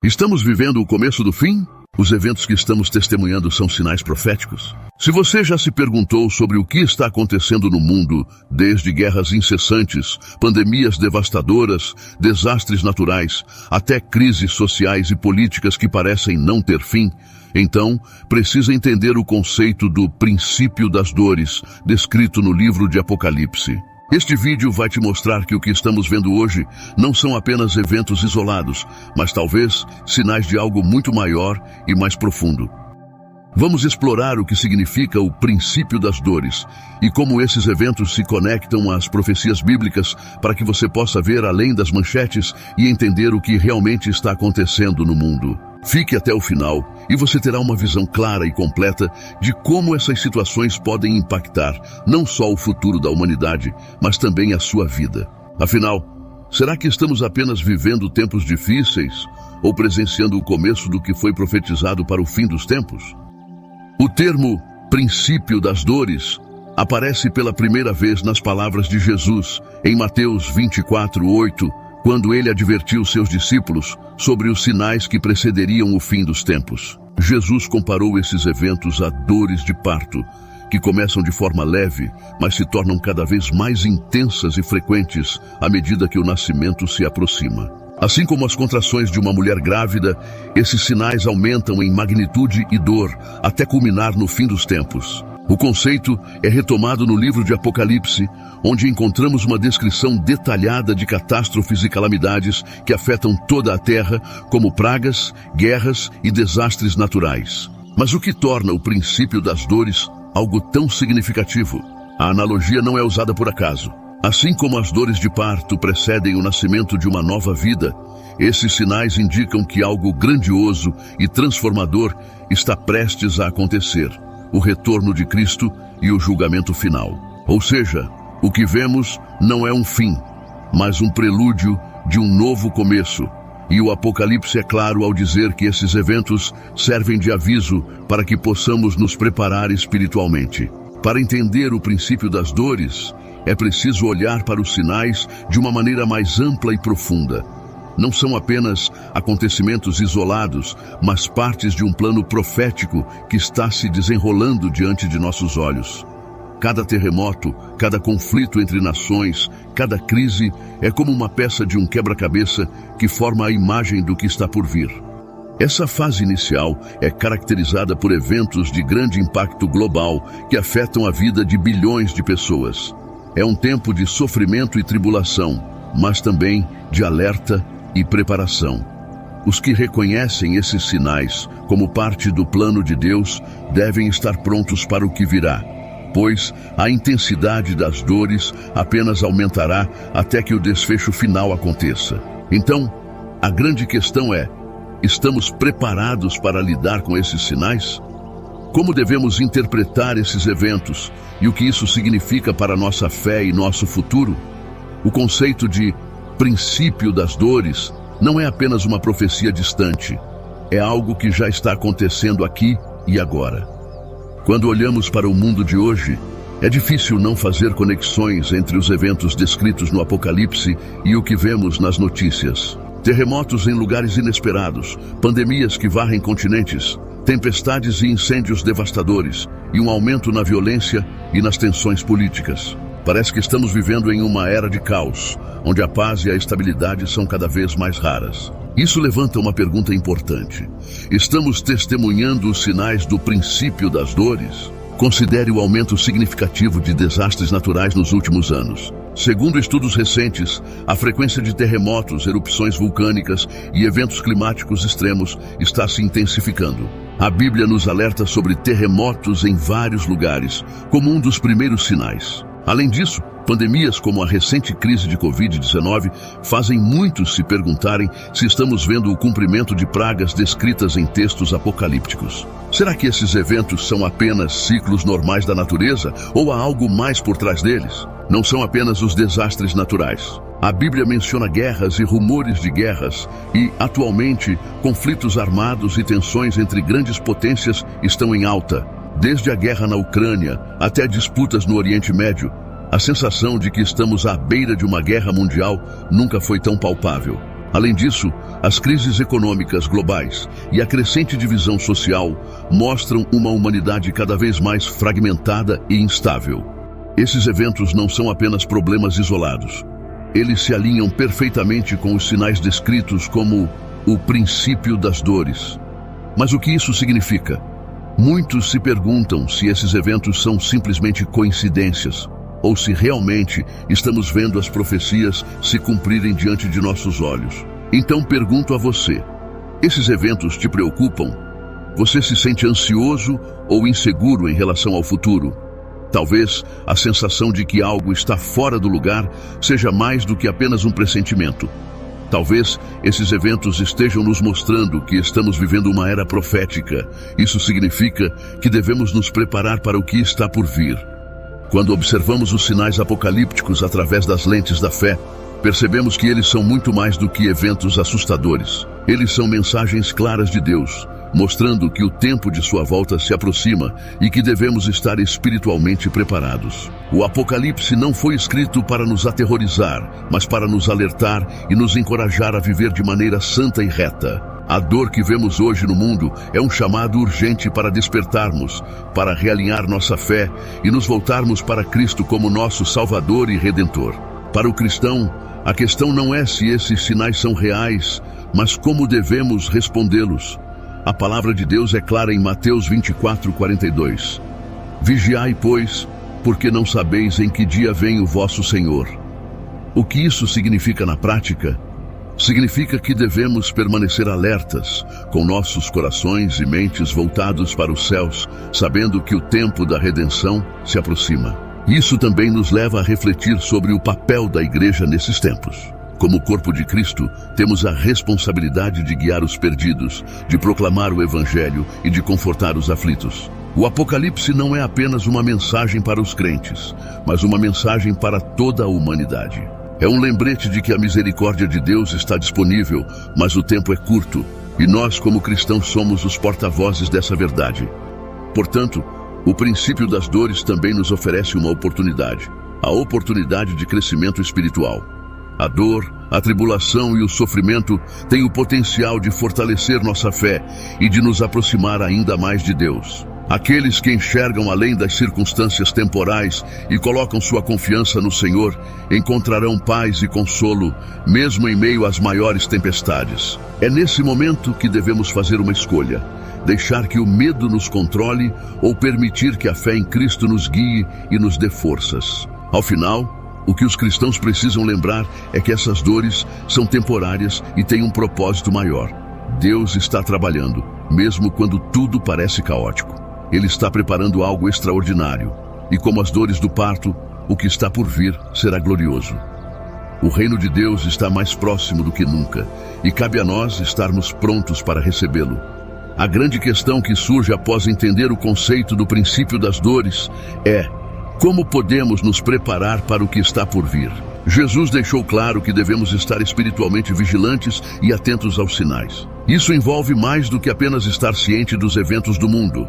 Estamos vivendo o começo do fim? Os eventos que estamos testemunhando são sinais proféticos? Se você já se perguntou sobre o que está acontecendo no mundo, desde guerras incessantes, pandemias devastadoras, desastres naturais, até crises sociais e políticas que parecem não ter fim, então precisa entender o conceito do princípio das dores, descrito no livro de Apocalipse. Este vídeo vai te mostrar que o que estamos vendo hoje não são apenas eventos isolados, mas talvez sinais de algo muito maior e mais profundo. Vamos explorar o que significa o princípio das dores e como esses eventos se conectam às profecias bíblicas para que você possa ver além das manchetes e entender o que realmente está acontecendo no mundo. Fique até o final e você terá uma visão clara e completa de como essas situações podem impactar não só o futuro da humanidade, mas também a sua vida. Afinal, será que estamos apenas vivendo tempos difíceis ou presenciando o começo do que foi profetizado para o fim dos tempos? O termo princípio das dores aparece pela primeira vez nas palavras de Jesus em Mateus 24:8, quando ele advertiu seus discípulos sobre os sinais que precederiam o fim dos tempos. Jesus comparou esses eventos a dores de parto, que começam de forma leve, mas se tornam cada vez mais intensas e frequentes à medida que o nascimento se aproxima. Assim como as contrações de uma mulher grávida, esses sinais aumentam em magnitude e dor, até culminar no fim dos tempos. O conceito é retomado no livro de Apocalipse, onde encontramos uma descrição detalhada de catástrofes e calamidades que afetam toda a terra, como pragas, guerras e desastres naturais. Mas o que torna o princípio das dores algo tão significativo? A analogia não é usada por acaso. Assim como as dores de parto precedem o nascimento de uma nova vida, esses sinais indicam que algo grandioso e transformador está prestes a acontecer: o retorno de Cristo e o julgamento final. Ou seja, o que vemos não é um fim, mas um prelúdio de um novo começo. E o Apocalipse é claro ao dizer que esses eventos servem de aviso para que possamos nos preparar espiritualmente. Para entender o princípio das dores, é preciso olhar para os sinais de uma maneira mais ampla e profunda. Não são apenas acontecimentos isolados, mas partes de um plano profético que está se desenrolando diante de nossos olhos. Cada terremoto, cada conflito entre nações, cada crise é como uma peça de um quebra-cabeça que forma a imagem do que está por vir. Essa fase inicial é caracterizada por eventos de grande impacto global que afetam a vida de bilhões de pessoas. É um tempo de sofrimento e tribulação, mas também de alerta e preparação. Os que reconhecem esses sinais como parte do plano de Deus devem estar prontos para o que virá, pois a intensidade das dores apenas aumentará até que o desfecho final aconteça. Então, a grande questão é: estamos preparados para lidar com esses sinais? Como devemos interpretar esses eventos e o que isso significa para nossa fé e nosso futuro? O conceito de princípio das dores não é apenas uma profecia distante, é algo que já está acontecendo aqui e agora. Quando olhamos para o mundo de hoje, é difícil não fazer conexões entre os eventos descritos no Apocalipse e o que vemos nas notícias. Terremotos em lugares inesperados, pandemias que varrem continentes, tempestades e incêndios devastadores, e um aumento na violência e nas tensões políticas. Parece que estamos vivendo em uma era de caos, onde a paz e a estabilidade são cada vez mais raras. Isso levanta uma pergunta importante: estamos testemunhando os sinais do princípio das dores? Considere o aumento significativo de desastres naturais nos últimos anos. Segundo estudos recentes, a frequência de terremotos, erupções vulcânicas e eventos climáticos extremos está se intensificando. A Bíblia nos alerta sobre terremotos em vários lugares, como um dos primeiros sinais. Além disso, pandemias como a recente crise de Covid-19 fazem muitos se perguntarem se estamos vendo o cumprimento de pragas descritas em textos apocalípticos. Será que esses eventos são apenas ciclos normais da natureza ou há algo mais por trás deles? Não são apenas os desastres naturais. A Bíblia menciona guerras e rumores de guerras e, atualmente, conflitos armados e tensões entre grandes potências estão em alta. Desde a guerra na Ucrânia até disputas no Oriente Médio, a sensação de que estamos à beira de uma guerra mundial nunca foi tão palpável. Além disso, as crises econômicas globais e a crescente divisão social mostram uma humanidade cada vez mais fragmentada e instável. Esses eventos não são apenas problemas isolados. Eles se alinham perfeitamente com os sinais descritos como o princípio das dores. Mas o que isso significa? Muitos se perguntam se esses eventos são simplesmente coincidências, ou se realmente estamos vendo as profecias se cumprirem diante de nossos olhos. Então pergunto a você, esses eventos te preocupam? Você se sente ansioso ou inseguro em relação ao futuro? Talvez a sensação de que algo está fora do lugar seja mais do que apenas um pressentimento. Talvez esses eventos estejam nos mostrando que estamos vivendo uma era profética. Isso significa que devemos nos preparar para o que está por vir. Quando observamos os sinais apocalípticos através das lentes da fé, percebemos que eles são muito mais do que eventos assustadores. Eles são mensagens claras de Deus, mostrando que o tempo de sua volta se aproxima e que devemos estar espiritualmente preparados. O Apocalipse não foi escrito para nos aterrorizar, mas para nos alertar e nos encorajar a viver de maneira santa e reta. A dor que vemos hoje no mundo é um chamado urgente para despertarmos, para realinhar nossa fé e nos voltarmos para Cristo como nosso Salvador e Redentor. Para o cristão, a questão não é se esses sinais são reais, mas como devemos respondê-los. A palavra de Deus é clara em Mateus 24:42. Vigiai, pois, porque não sabeis em que dia vem o vosso Senhor. O que isso significa na prática? Significa que devemos permanecer alertas, com nossos corações e mentes voltados para os céus, sabendo que o tempo da redenção se aproxima. Isso também nos leva a refletir sobre o papel da igreja nesses tempos. Como corpo de Cristo, temos a responsabilidade de guiar os perdidos, de proclamar o Evangelho e de confortar os aflitos. O Apocalipse não é apenas uma mensagem para os crentes, mas uma mensagem para toda a humanidade. É um lembrete de que a misericórdia de Deus está disponível, mas o tempo é curto, e nós, como cristãos, somos os porta-vozes dessa verdade. Portanto, o princípio das dores também nos oferece uma oportunidade, a oportunidade de crescimento espiritual. A dor, a tribulação e o sofrimento têm o potencial de fortalecer nossa fé e de nos aproximar ainda mais de Deus. Aqueles que enxergam além das circunstâncias temporais e colocam sua confiança no Senhor encontrarão paz e consolo, mesmo em meio às maiores tempestades. É nesse momento que devemos fazer uma escolha: deixar que o medo nos controle ou permitir que a fé em Cristo nos guie e nos dê forças. Ao final, o que os cristãos precisam lembrar é que essas dores são temporárias e têm um propósito maior. Deus está trabalhando, mesmo quando tudo parece caótico. Ele está preparando algo extraordinário, e como as dores do parto, o que está por vir será glorioso. O reino de Deus está mais próximo do que nunca, e cabe a nós estarmos prontos para recebê-lo. A grande questão que surge após entender o conceito do princípio das dores é: como podemos nos preparar para o que está por vir? Jesus deixou claro que devemos estar espiritualmente vigilantes e atentos aos sinais. Isso envolve mais do que apenas estar ciente dos eventos do mundo.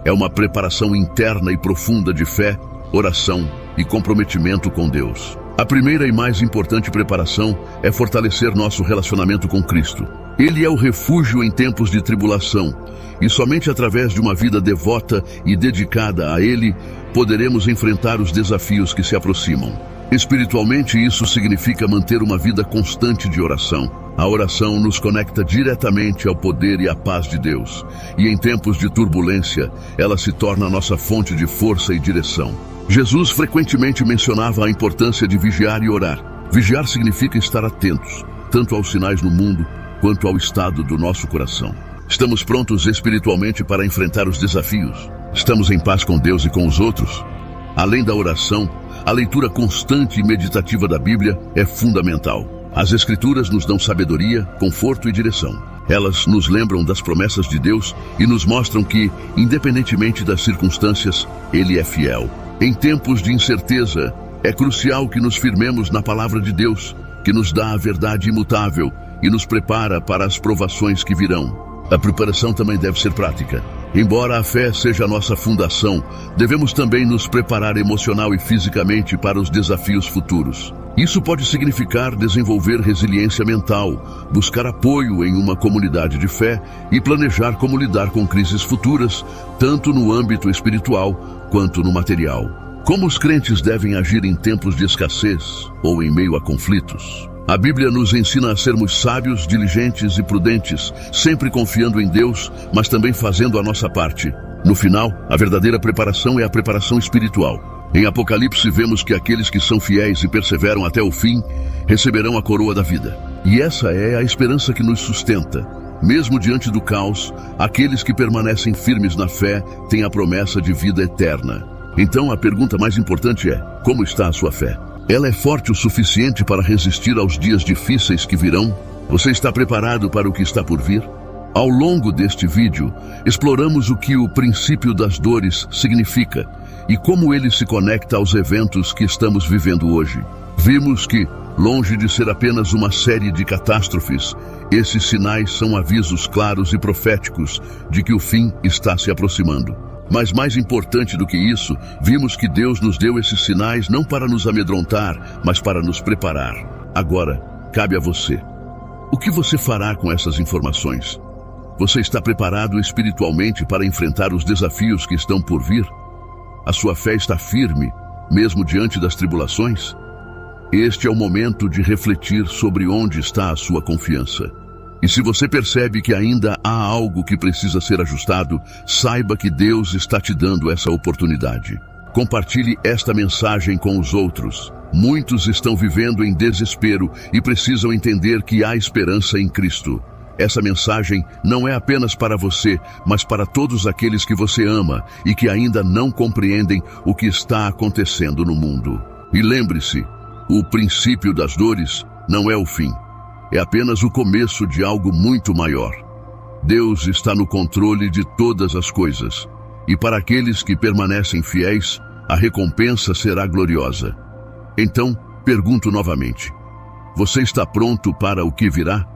É uma preparação interna e profunda de fé, oração e comprometimento com Deus. A primeira e mais importante preparação é fortalecer nosso relacionamento com Cristo. Ele é o refúgio em tempos de tribulação, e somente através de uma vida devota e dedicada a Ele poderemos enfrentar os desafios que se aproximam. Espiritualmente, isso significa manter uma vida constante de oração. A oração nos conecta diretamente ao poder e à paz de Deus, e em tempos de turbulência, ela se torna a nossa fonte de força e direção. Jesus frequentemente mencionava a importância de vigiar e orar. Vigiar significa estar atentos, tanto aos sinais no mundo, quanto ao estado do nosso coração. Estamos prontos espiritualmente para enfrentar os desafios? Estamos em paz com Deus e com os outros? Além da oração, a leitura constante e meditativa da Bíblia é fundamental. As Escrituras nos dão sabedoria, conforto e direção. Elas nos lembram das promessas de Deus e nos mostram que, independentemente das circunstâncias, Ele é fiel. Em tempos de incerteza, é crucial que nos firmemos na palavra de Deus, que nos dá a verdade imutável e nos prepara para as provações que virão. A preparação também deve ser prática. Embora a fé seja a nossa fundação, devemos também nos preparar emocional e fisicamente para os desafios futuros. Isso pode significar desenvolver resiliência mental, buscar apoio em uma comunidade de fé e planejar como lidar com crises futuras, tanto no âmbito espiritual quanto no material. Como os crentes devem agir em tempos de escassez ou em meio a conflitos? A Bíblia nos ensina a sermos sábios, diligentes e prudentes, sempre confiando em Deus, mas também fazendo a nossa parte. No final, a verdadeira preparação é a preparação espiritual. Em Apocalipse vemos que aqueles que são fiéis e perseveram até o fim, receberão a coroa da vida. E essa é a esperança que nos sustenta. Mesmo diante do caos, aqueles que permanecem firmes na fé têm a promessa de vida eterna. Então a pergunta mais importante é: como está a sua fé? Ela é forte o suficiente para resistir aos dias difíceis que virão? Você está preparado para o que está por vir? Ao longo deste vídeo, exploramos o que o princípio das dores significa e como ele se conecta aos eventos que estamos vivendo hoje. Vimos que, longe de ser apenas uma série de catástrofes, esses sinais são avisos claros e proféticos de que o fim está se aproximando. Mas mais importante do que isso, vimos que Deus nos deu esses sinais não para nos amedrontar, mas para nos preparar. Agora, cabe a você. O que você fará com essas informações? Você está preparado espiritualmente para enfrentar os desafios que estão por vir? A sua fé está firme, mesmo diante das tribulações? Este é o momento de refletir sobre onde está a sua confiança. E se você percebe que ainda há algo que precisa ser ajustado, saiba que Deus está te dando essa oportunidade. Compartilhe esta mensagem com os outros. Muitos estão vivendo em desespero e precisam entender que há esperança em Cristo. Essa mensagem não é apenas para você, mas para todos aqueles que você ama e que ainda não compreendem o que está acontecendo no mundo. E lembre-se, o princípio das dores não é o fim. É apenas o começo de algo muito maior. Deus está no controle de todas as coisas, e para aqueles que permanecem fiéis, a recompensa será gloriosa. Então, pergunto novamente: você está pronto para o que virá?